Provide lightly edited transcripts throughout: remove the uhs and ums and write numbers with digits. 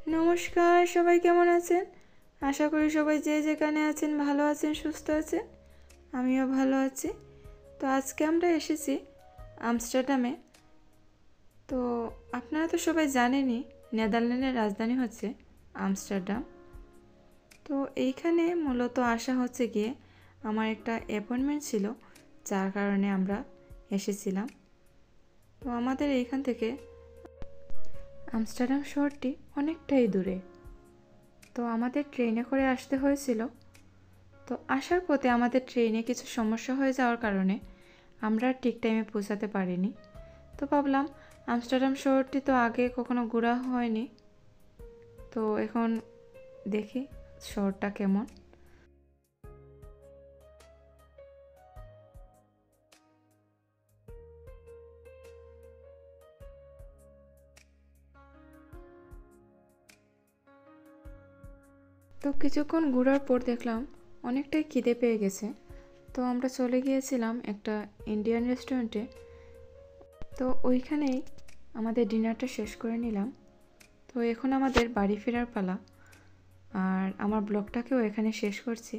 নমস্কার, সবাই কেমন আছেন? আশা করি সবাই যে যেখানে আছেন ভালো আছেন, সুস্থ আছেন। আমিও ভালো আছি। তো আজকে আমরা এসেছি আমস্টারডামে। তো আপনারা তো সবাই জানেনই নেদারল্যান্ডের রাজধানী হচ্ছে আমস্টারডাম। তো এইখানে মূলত আসা হচ্ছে গিয়ে আমার একটা অ্যাপয়েন্টমেন্ট ছিল, যার কারণে আমরা এসেছিলাম। তো আমাদের এইখান থেকে আমস্টারডাম শহরটি অনেকটাই দূরে। তো আমাদের ট্রেনে করে আসতে হয়েছিল। তো আসার পথে আমাদের ট্রেনে কিছু সমস্যা হয়ে যাওয়ার কারণে আমরা ঠিক টাইমে পৌঁছাতে পারিনি। তো ভাবলাম আমস্টারডাম শহরটি তো আগে কখনো ঘোরা হয়নি, তো এখন দেখি শহরটা কেমন। তো কিছুক্ষণ ঘোরার পর দেখলাম অনেকটাই খিদে পেয়ে গেছে। তো আমরা চলে গিয়েছিলাম একটা ইন্ডিয়ান রেস্টুরেন্টে। তো ওইখানেই আমাদের ডিনারটা শেষ করে নিলাম। তো এখন আমাদের বাড়ি ফেরার পালা, আর আমার ব্লগটাকেও এখানে শেষ করছি।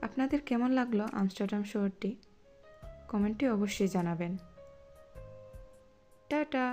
আপনাদের কেমন লাগলো আমস্টারডাম শহরটি কমেন্টে অবশ্যই জানাবেন। টাটা।